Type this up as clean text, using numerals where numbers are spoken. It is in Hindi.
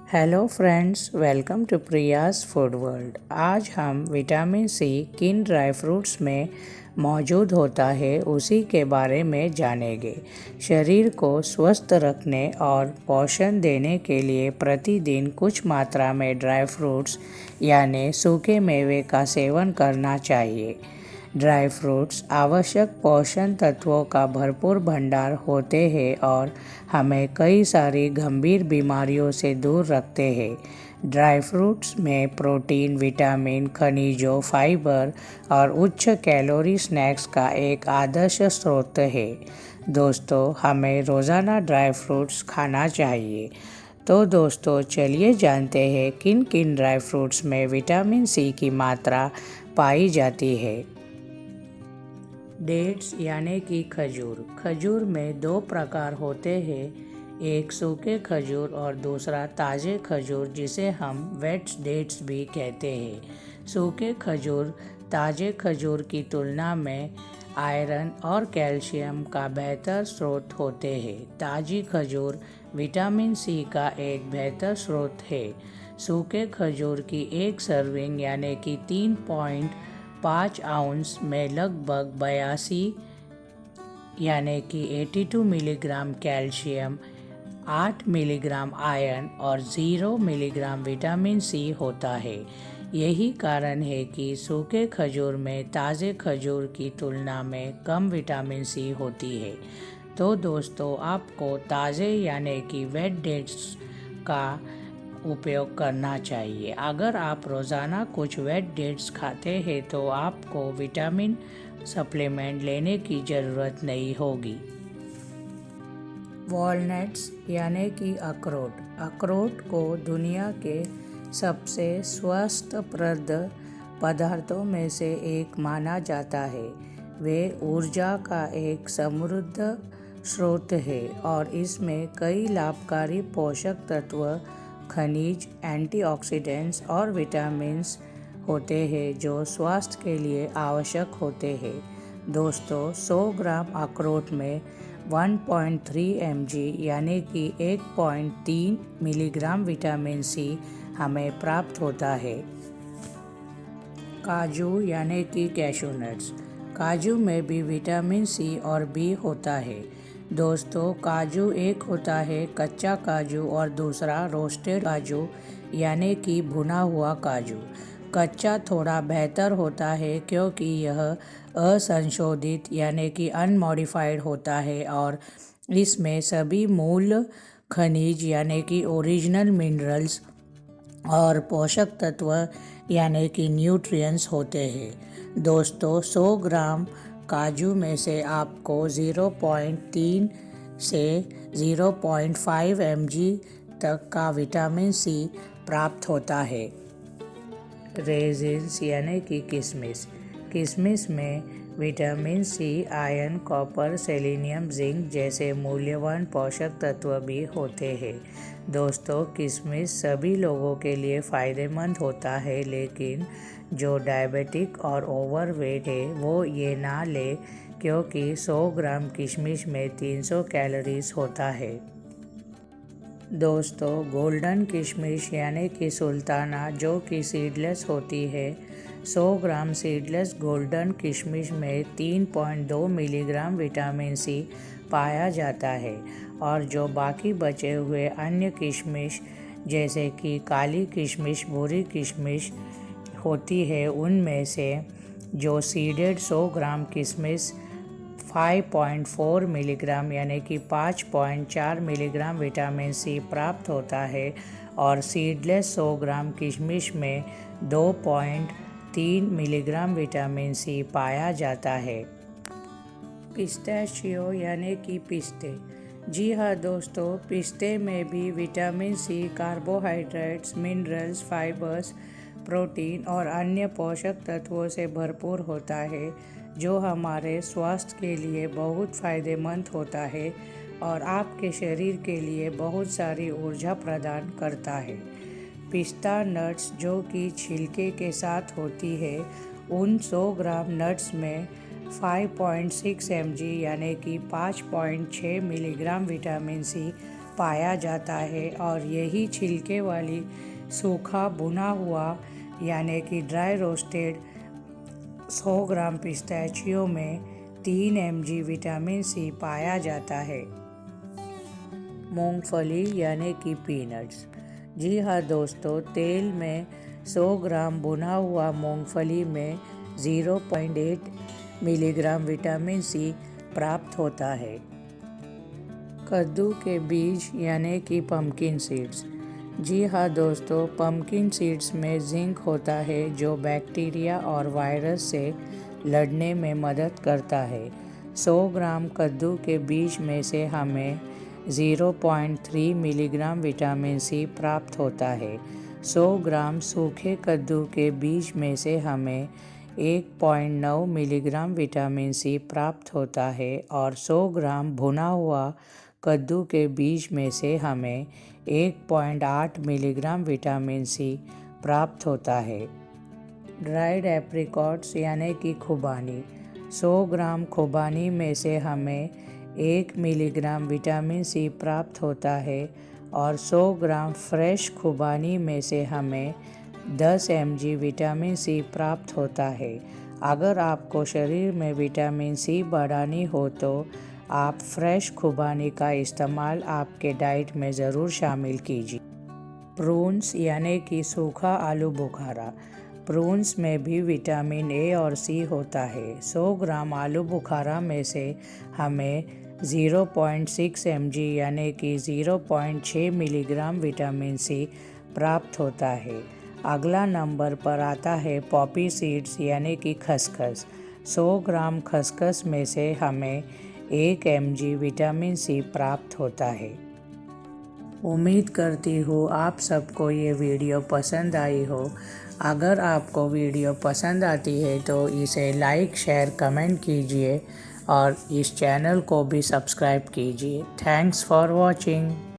Hello friends, welcome to Priya's food world. आज हम विटामिन सी किन ड्राई फ्रूट्स में मौजूद होता है उसी के बारे में जानेंगे। शरीर को स्वस्थ रखने और पोषण देने के लिए प्रतिदिन कुछ मात्रा में ड्राई फ्रूट्स यानी सूखे मेवे का सेवन करना चाहिए। ड्राई फ्रूट्स आवश्यक पोषण तत्वों का भरपूर भंडार होते हैं और हमें कई सारी गंभीर बीमारियों से दूर रखते हैं। ड्राई फ्रूट्स में प्रोटीन, विटामिन, खनिजों, फाइबर और उच्च कैलोरी स्नैक्स का एक आदर्श स्रोत है। दोस्तों, हमें रोज़ाना ड्राई फ्रूट्स खाना चाहिए। तो दोस्तों, चलिए जानते हैं किन किन ड्राई फ्रूट्स में विटामिन सी की मात्रा पाई जाती है। डेट्स यानी कि खजूर। खजूर में दो प्रकार होते हैं, एक सूखे खजूर और दूसरा ताज़े खजूर जिसे हम वेट डेट्स भी कहते हैं। सूखे खजूर ताज़े खजूर की तुलना में आयरन और कैल्शियम का बेहतर स्रोत होते हैं। ताज़ी खजूर विटामिन सी का एक बेहतर स्रोत है। सूखे खजूर की एक सर्विंग यानी कि 3.5 आउंस में लगभग 82 यानी कि 82 मिलीग्राम कैल्शियम, 8 मिलीग्राम आयरन और 0 मिलीग्राम विटामिन सी होता है। यही कारण है कि सूखे खजूर में ताज़े खजूर की तुलना में कम विटामिन सी होती है। तो दोस्तों, आपको ताज़े यानी कि वेट डेट्स का उपयोग करना चाहिए। अगर आप रोज़ाना कुछ वेट डेट्स खाते हैं तो आपको विटामिन सप्लीमेंट लेने की ज़रूरत नहीं होगी। वॉलनट्स यानी कि अखरोट। अखरोट को दुनिया के सबसे स्वस्थप्रद पदार्थों में से एक माना जाता है। वे ऊर्जा का एक समृद्ध स्रोत है और इसमें कई लाभकारी पोषक तत्व, खनिज, एंटीऑक्सीडेंट्स और विटामिन्स होते हैं जो स्वास्थ्य के लिए आवश्यक होते हैं। दोस्तों, 100 ग्राम अखरोट में 1.3 mg यानी कि 1.3 मिलीग्राम विटामिन सी हमें प्राप्त होता है। काजू यानी कि कैशू नट्स। काजू में भी विटामिन सी और बी होता है। दोस्तों, काजू एक होता है कच्चा काजू और दूसरा रोस्टेड काजू यानी कि भुना हुआ काजू। कच्चा थोड़ा बेहतर होता है क्योंकि यह असंशोधित यानी कि अनमॉडिफाइड होता है और इसमें सभी मूल खनिज यानी कि ओरिजिनल मिनरल्स और पोषक तत्व यानी कि न्यूट्रिएंट्स होते हैं। दोस्तों, 100 ग्राम काजू में से आपको 0.3 से 0.5 mg तक का विटामिन सी प्राप्त होता है। रेजिन्स यानी कि किशमिश। किशमिश में vitamin C, iron, copper, selenium, zinc जैसे मूल्यवान पोषक तत्व भी होते हैं। दोस्तों, किशमिश सभी लोगों के लिए फ़ायदेमंद होता है, लेकिन जो डायबिटिक और ओवरवेट है वो ये ना ले क्योंकि 100 ग्राम किशमिश में 300 कैलोरीज होता है। दोस्तों, गोल्डन किशमिश यानी कि सुल्ताना जो कि सीडलेस होती है। 100 ग्राम सीडलेस गोल्डन किशमिश में 3.2 मिलीग्राम विटामिन सी पाया जाता है और जो बाकी बचे हुए अन्य किशमिश जैसे कि काली किशमिश, भूरी किशमिश होती है, उनमें से जो सीडेड 100 ग्राम किशमिश 5.4 मिलीग्राम यानी कि 5.4 मिलीग्राम विटामिन सी प्राप्त होता है और सीडलेस 100 ग्राम किशमिश में 2.3 मिलीग्राम विटामिन सी पाया जाता है। पिस्ताशियो यानी कि पिस्ते। जी हाँ दोस्तों, पिस्ते में भी vitamin C, carbohydrates, minerals, fibres, protein और अन्य पोषक तत्वों से भरपूर होता है जो हमारे स्वास्थ्य के लिए बहुत फ़ायदेमंद होता है और आपके शरीर के लिए बहुत सारी ऊर्जा प्रदान करता है। पिस्ता नट्स जो कि छिलके के साथ होती है, उन 100 ग्राम नट्स में 5.6 mg यानी कि 5.6 मिलीग्राम विटामिन सी पाया जाता है और यही छिलके वाली सूखा भुना हुआ यानी कि ड्राई रोस्टेड 100 ग्राम पिस्ताचियो में 3 mg विटामिन सी पाया जाता है। मूंगफली यानी कि पीनट्स। जी हाँ दोस्तों, तेल में 100 ग्राम भुना हुआ मूंगफली में 0.8 मिलीग्राम विटामिन सी प्राप्त होता है। कद्दू के बीज यानी कि पम्पकिन सीड्स। जी हाँ दोस्तों, पम्पकिन सीड्स में जिंक होता है जो बैक्टीरिया और वायरस से लड़ने में मदद करता है। 100 ग्राम कद्दू के बीज में से हमें 0.3 मिलीग्राम विटामिन सी प्राप्त होता है। 100 ग्राम सूखे कद्दू के बीज में से हमें 1.9 मिलीग्राम विटामिन सी प्राप्त होता है और 100 ग्राम भुना हुआ कद्दू के बीज में से हमें 1.8 मिलीग्राम विटामिन सी प्राप्त होता है। ड्राइड एप्रिकॉट्स यानी कि खुबानी। 100 ग्राम खुबानी में से हमें 1 मिलीग्राम विटामिन सी प्राप्त होता है और 100 ग्राम फ्रेश खुबानी में से हमें 10 mg विटामिन सी प्राप्त होता है। अगर आपको शरीर में विटामिन सी बढ़ानी हो तो आप फ्रेश खुबानी का इस्तेमाल आपके डाइट में ज़रूर शामिल कीजिए। प्रून्स यानी कि सूखा आलू बुखारा। प्रून्स में भी विटामिन ए और सी होता है। 100 ग्राम आलू बुखारा में से हमें 0.6 mg यानी कि 0.6 मिलीग्राम विटामिन सी प्राप्त होता है। अगला नंबर पर आता है पॉपी सीड्स यानी कि खसखस। 100 ग्राम खसखस में से हमें 1 mg विटामिन सी प्राप्त होता है। उम्मीद करती हूँ आप सबको ये वीडियो पसंद आई हो। अगर आपको वीडियो पसंद आती है तो इसे लाइक, शेयर, कमेंट कीजिए और इस चैनल को भी सब्सक्राइब कीजिए। Thanks for watching.